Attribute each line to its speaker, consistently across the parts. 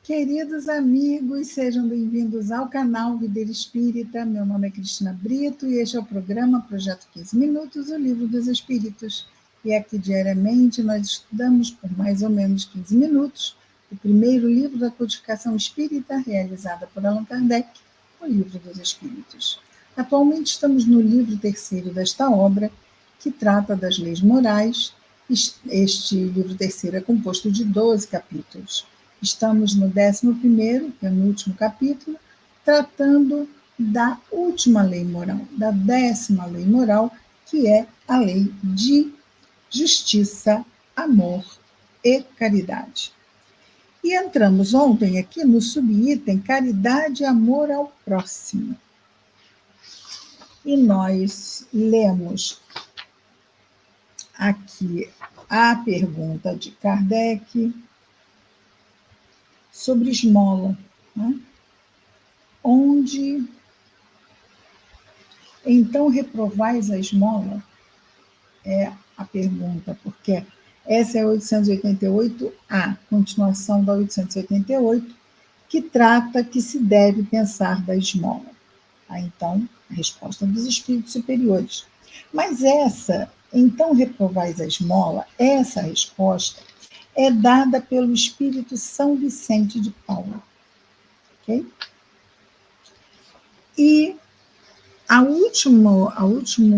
Speaker 1: Queridos amigos, sejam bem-vindos ao canal Videira Espírita. Meu nome é Cristina Brito e este é o programa Projeto 15 Minutos, o Livro dos Espíritos. E aqui diariamente nós estudamos por mais ou menos 15 minutos o primeiro livro da codificação espírita realizada por Allan Kardec, o Livro dos Espíritos. Atualmente estamos no livro terceiro desta obra, que trata das leis morais. Este livro terceiro é composto de 12 capítulos. Estamos no 11º, penúltimo capítulo, tratando da última lei moral, da 10ª lei moral, que é a lei de justiça, amor e caridade. E entramos ontem aqui no subitem caridade e amor ao próximo. E nós lemos aqui a pergunta de Kardec sobre esmola, né? Onde então reprovais a esmola? É a pergunta, porque essa é a 888A, continuação da 888, que trata que se deve pensar da esmola. Então, a resposta dos espíritos superiores. Mas essa, então reprovais a esmola, essa resposta é dada pelo Espírito São Vicente de Paulo. Ok? E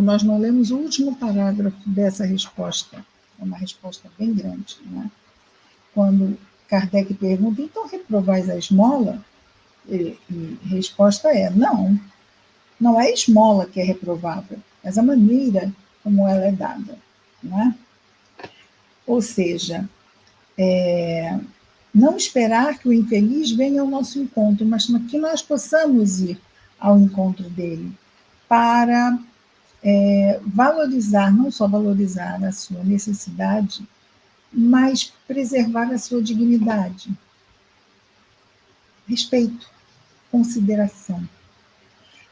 Speaker 1: nós não lemos o último parágrafo dessa resposta. É uma resposta bem grande, né? Quando Kardec pergunta, então reprovais a esmola? E resposta é, não é a esmola que é reprovável, mas a maneira como ela é dada, né? Ou seja, não esperar que o infeliz venha ao nosso encontro, mas que nós possamos ir ao encontro dele para valorizar, não só valorizar a sua necessidade, mas preservar a sua dignidade. Respeito, consideração.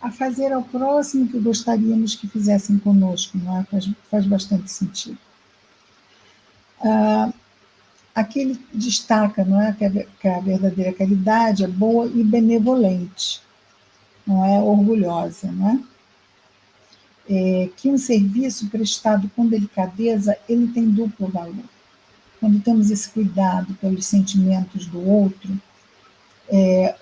Speaker 1: A fazer ao próximo que gostaríamos que fizessem conosco, não é? Faz bastante sentido. Aqui ele destaca, não é, que a verdadeira caridade é boa e benevolente, não é orgulhosa, não é? Que um serviço prestado com delicadeza, ele tem duplo valor. Quando temos esse cuidado pelos sentimentos do outro,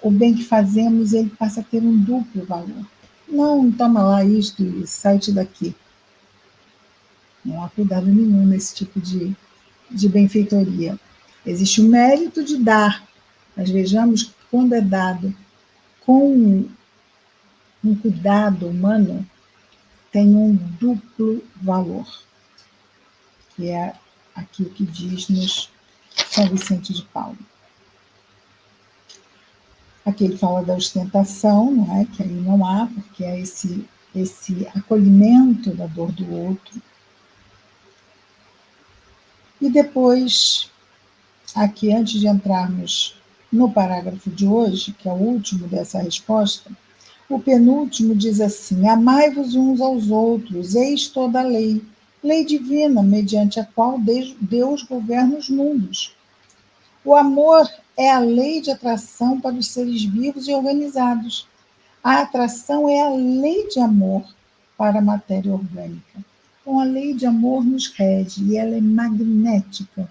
Speaker 1: o bem que fazemos, ele passa a ter um duplo valor. Não toma lá isto e sai-te daqui. Não há cuidado nenhum nesse tipo de benfeitoria. Existe o mérito de dar, mas vejamos que quando é dado com um cuidado humano, tem um duplo valor, que é aqui o que diz-nos São Vicente de Paulo. Aqui ele fala da ostentação, não é? Que aí não há, porque é esse acolhimento da dor do outro. E depois, aqui, antes de entrarmos no parágrafo de hoje, que é o último dessa resposta, o penúltimo diz assim: amai-vos uns aos outros, eis toda a lei, lei divina, mediante a qual Deus governa os mundos. O amor é a lei de atração para os seres vivos e organizados. A atração é a lei de amor para a matéria orgânica. Então, a lei de amor nos rege e ela é magnética.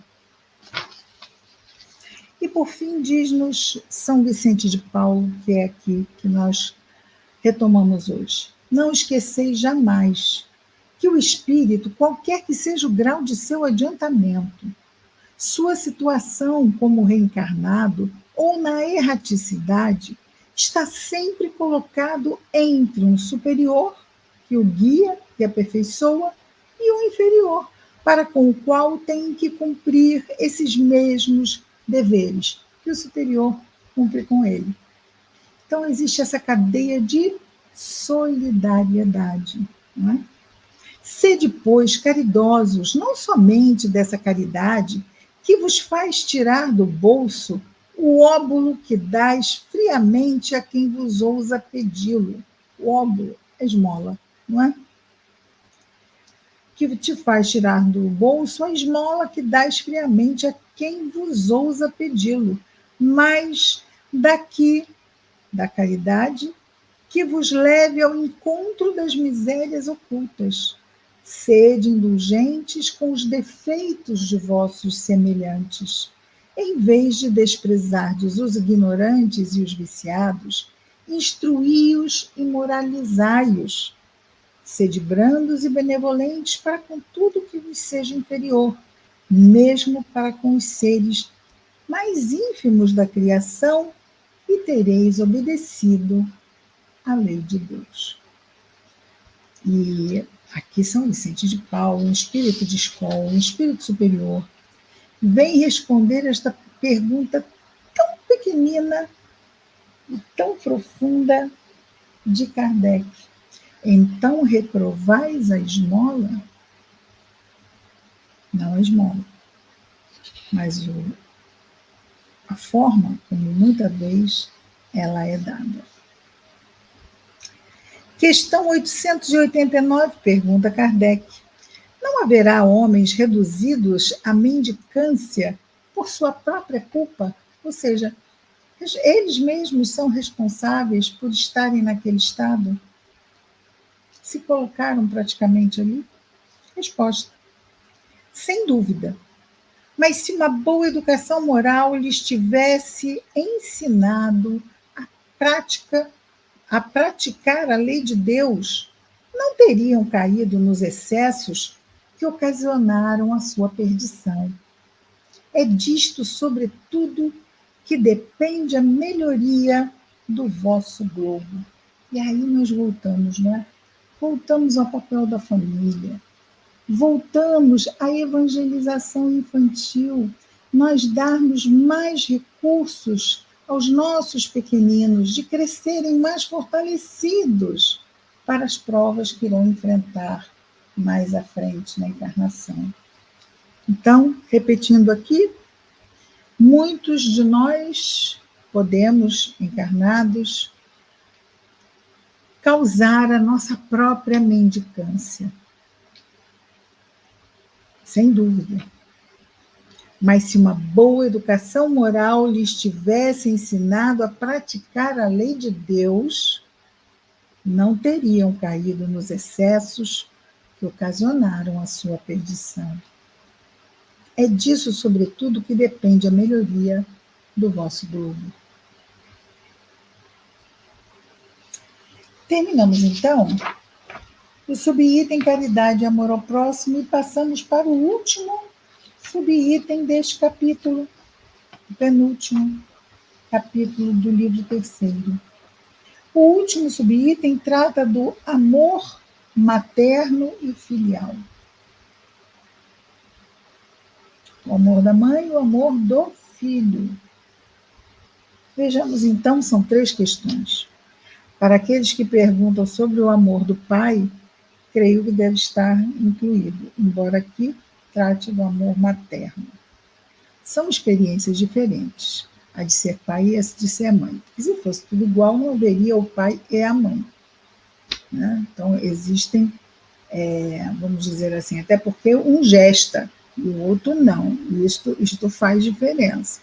Speaker 1: E, por fim, diz-nos São Vicente de Paulo, que é aqui que nós retomamos hoje. Não esqueceis jamais que o espírito, qualquer que seja o grau de seu adiantamento, sua situação como reencarnado ou na erraticidade, está sempre colocado entre um superior, que o guia e aperfeiçoa, e um inferior, para com o qual tem que cumprir esses mesmos deveres que o superior cumpre com ele. Então, existe essa cadeia de solidariedade. Não é? Sede, pois, caridosos, não somente dessa caridade que vos faz tirar do bolso o óbolo que dais friamente a quem vos ousa pedi-lo. O óbolo é esmola, não é? Que te faz tirar do bolso a esmola que dás friamente a quem vos ousa pedi-lo. mas daqui, da caridade, que vos leve ao encontro das misérias ocultas. Sede indulgentes com os defeitos de vossos semelhantes. Em vez de desprezardes os ignorantes e os viciados, instruí-os e moralizai-os. Sede brandos e benevolentes para com tudo que vos seja inferior, mesmo para com os seres mais ínfimos da criação, e tereis obedecido à lei de Deus. E aqui São Vicente de Paulo, um espírito de escola, um espírito superior, vem responder esta pergunta tão pequenina e tão profunda de Kardec. Então reprovais a esmola? Não a esmola, mas a forma como muitas vezes ela é dada. Questão 889, pergunta Kardec. Não haverá homens reduzidos à mendicância por sua própria culpa? Ou seja, eles mesmos são responsáveis por estarem naquele estado? Se colocaram praticamente ali? Resposta: sem dúvida. Mas se uma boa educação moral lhes tivesse ensinado a praticar a lei de Deus, não teriam caído nos excessos que ocasionaram a sua perdição. É disto, sobretudo, que depende a melhoria do vosso globo. E aí nós voltamos, não é? Voltamos ao papel da família. Voltamos à evangelização infantil, nós darmos mais recursos aos nossos pequeninos, de crescerem mais fortalecidos para as provas que irão enfrentar mais à frente na encarnação. Então, repetindo aqui, muitos de nós podemos, encarnados, causar a nossa própria mendicância. Sem dúvida. Mas se uma boa educação moral lhes tivesse ensinado a praticar a lei de Deus, não teriam caído nos excessos que ocasionaram a sua perdição. É disso, sobretudo, que depende a melhoria do vosso globo. Terminamos, então, o subitem caridade e amor ao próximo e passamos para o último subitem deste capítulo, o penúltimo capítulo do livro terceiro. O último subitem trata do amor materno e filial. O amor da mãe e o amor do filho. Vejamos então, são 3 questões. Para aqueles que perguntam sobre o amor do pai, creio que deve estar incluído, embora aqui trate do amor materno. São experiências diferentes, a de ser pai e a de ser mãe. Porque se fosse tudo igual, não haveria o pai e a mãe. Né? Então, existem, vamos dizer assim, até porque um gesta e o outro não. Isto faz diferença.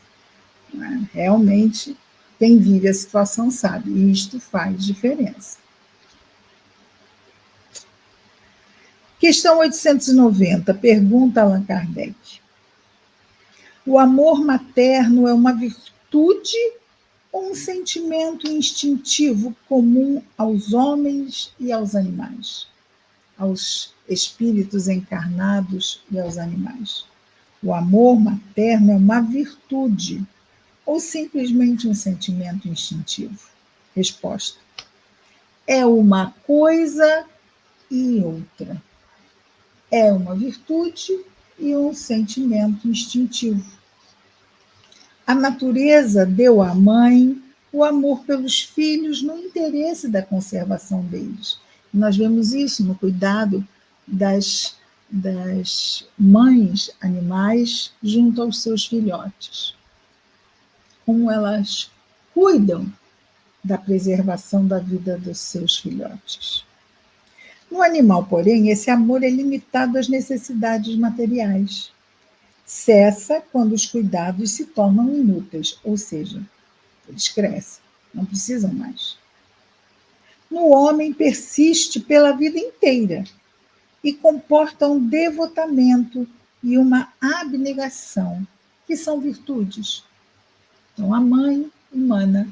Speaker 1: Né? Realmente, quem vive a situação sabe, e isto faz diferença. Questão 890, pergunta Allan Kardec. O amor materno é uma virtude ou um sentimento instintivo comum aos homens e aos animais, aos espíritos encarnados e aos animais? O amor materno é uma virtude ou simplesmente um sentimento instintivo? Resposta: é uma coisa e outra. É uma virtude e um sentimento instintivo. A natureza deu à mãe o amor pelos filhos no interesse da conservação deles. Nós vemos isso no cuidado das mães animais junto aos seus filhotes. Como elas cuidam da preservação da vida dos seus filhotes. No animal, porém, esse amor é limitado às necessidades materiais. cessa quando os cuidados se tornam inúteis, ou seja, eles crescem, não precisam mais. No homem, persiste pela vida inteira e comporta um devotamento e uma abnegação, que são virtudes. Então, a mãe humana,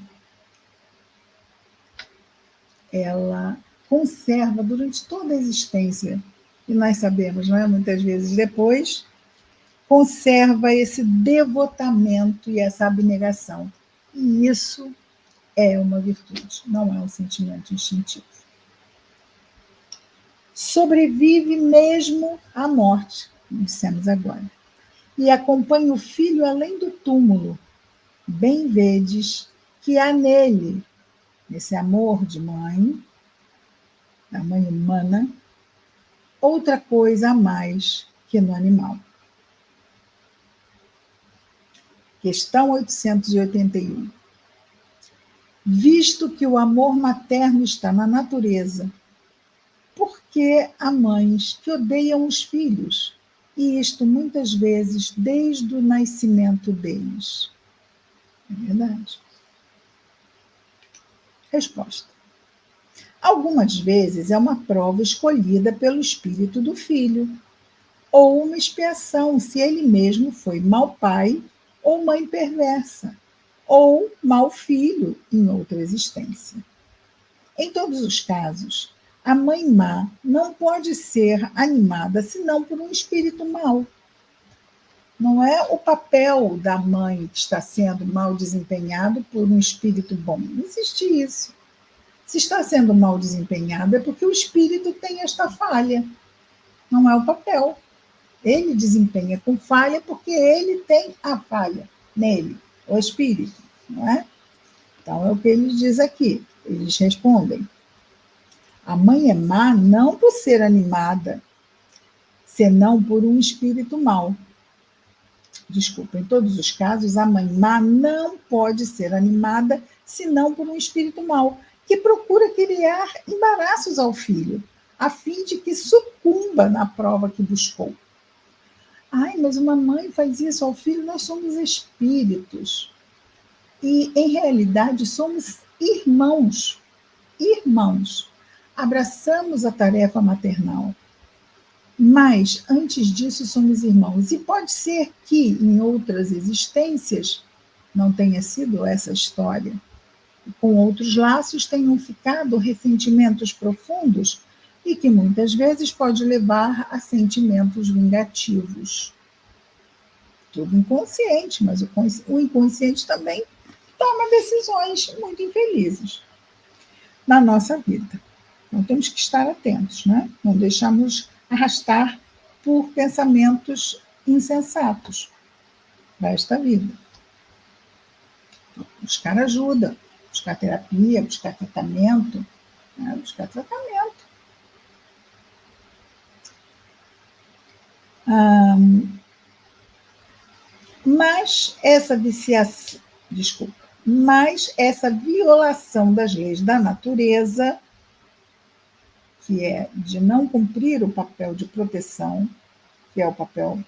Speaker 1: ela conserva durante toda a existência, e nós sabemos, não é? Muitas vezes depois, conserva esse devotamento e essa abnegação. E isso é uma virtude, não é um sentimento instintivo. Sobrevive mesmo à morte, como dissemos agora, e acompanha o filho além do túmulo. Bem vedes que há nele, nesse amor de mãe, da mãe humana, outra coisa a mais que no animal. Questão 881. Visto que o amor materno está na natureza, por que há mães que odeiam os filhos? E isto muitas vezes desde o nascimento deles. É verdade. Resposta. Algumas vezes é uma prova escolhida pelo espírito do filho, ou uma expiação se ele mesmo foi mau pai ou mãe perversa, ou mau filho em outra existência. Em todos os casos, a mãe má não pode ser animada senão por um espírito mau. Não é o papel da mãe que está sendo mal desempenhado por um espírito bom. Não existe isso. Se está sendo mal desempenhado é porque o espírito tem esta falha. Não é o papel. Ele desempenha com falha porque ele tem a falha nele, o espírito, não é? Então é o que ele diz aqui. Eles respondem: a mãe é má não por ser animada, senão por um espírito mau. Desculpa, em todos os casos, a mãe má não pode ser animada senão por um espírito mau, que procura criar embaraços ao filho, a fim de que sucumba na prova que buscou. Ai, mas uma mãe faz isso ao filho, nós somos espíritos. E, em realidade, somos irmãos. Irmãos. Abraçamos a tarefa maternal. Mas, antes disso, somos irmãos. E pode ser que, em outras existências, não tenha sido essa história. Com outros laços tenham ficado ressentimentos profundos e que muitas vezes pode levar a sentimentos vingativos. Tudo inconsciente, mas o inconsciente também toma decisões muito infelizes na nossa vida. Então temos que estar atentos, né? Não deixarmos arrastar por pensamentos insensatos para esta vida. Buscar ajuda, buscar terapia, buscar tratamento, né? Buscar tratamento. Mas essa viciação, mas essa violação das leis da natureza, que é de não cumprir o papel de proteção, que é o papel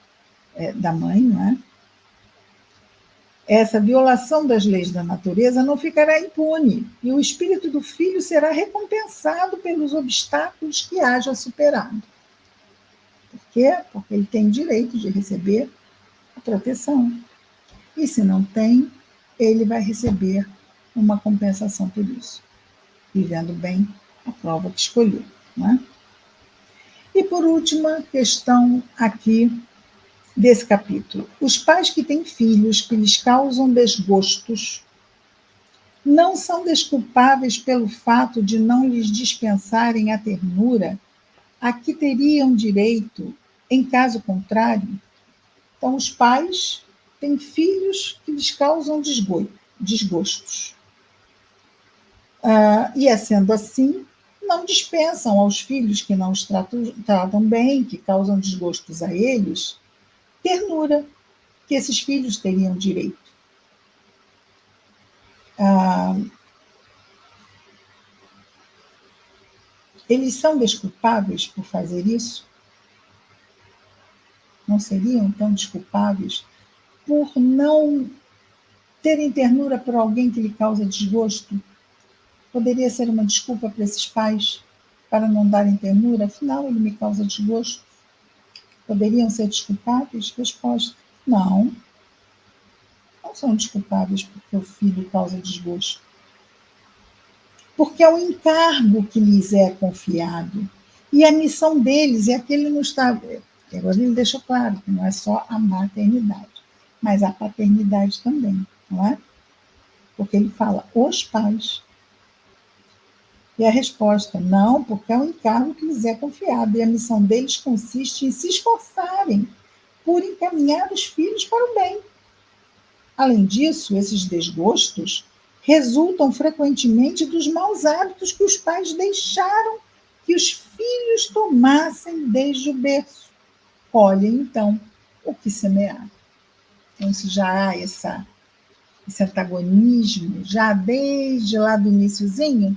Speaker 1: da mãe, não é? Essa violação das leis da natureza não ficará impune, e o espírito do filho será recompensado pelos obstáculos que haja superado. Por quê? Porque ele tem direito de receber a proteção. E se não tem, ele vai receber uma compensação por isso, vivendo bem a prova que escolheu. Né? E por última questão aqui desse capítulo. Os pais que têm filhos que lhes causam desgostos não são desculpáveis pelo fato de não lhes dispensarem a ternura a que teriam direito em caso contrário. Então, os pais têm filhos que lhes causam desgostos. E, sendo assim, não dispensam aos filhos que não os tratam bem, que causam desgostos a eles, ternura que esses filhos teriam direito. Eles são desculpáveis por fazer isso? não seriam tão desculpáveis por não terem ternura por alguém que lhe causa desgosto? Poderia ser uma desculpa para esses pais para não darem ternura? Afinal, ele me causa desgosto. Poderiam ser desculpáveis? Resposta: não, não são desculpáveis porque o filho causa desgosto. Porque é o encargo que lhes é confiado. E a missão deles é aquele não está. Agora ele deixou claro que não é só a maternidade, mas a paternidade também, não é? Porque ele fala os pais. E a resposta, não, porque é um encargo que lhes é confiado, e a missão deles consiste em se esforçarem por encaminhar os filhos para o bem. Além disso, esses desgostos resultam frequentemente dos maus hábitos que os pais deixaram que os filhos tomassem desde o berço. Colhem, então, o que semearam. Então, se já há esse antagonismo, já desde lá do iniciozinho,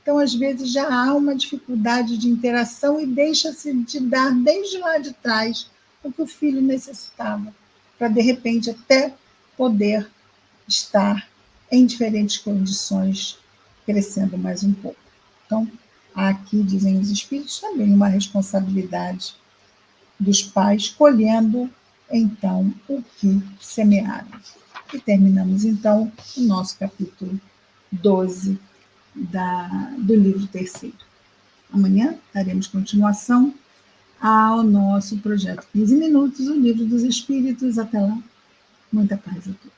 Speaker 1: então, às vezes, já há uma dificuldade de interação e deixa-se de dar, desde lá de trás, o que o filho necessitava, para, de repente, até poder estar em diferentes condições, crescendo mais um pouco. Então, há aqui, dizem os espíritos, também uma responsabilidade dos pais, colhendo, então, o que semearam. E terminamos, então, o nosso capítulo 12 do livro terceiro. Amanhã daremos continuação ao nosso projeto 15 Minutos, o Livro dos Espíritos. Até lá, muita paz a todos.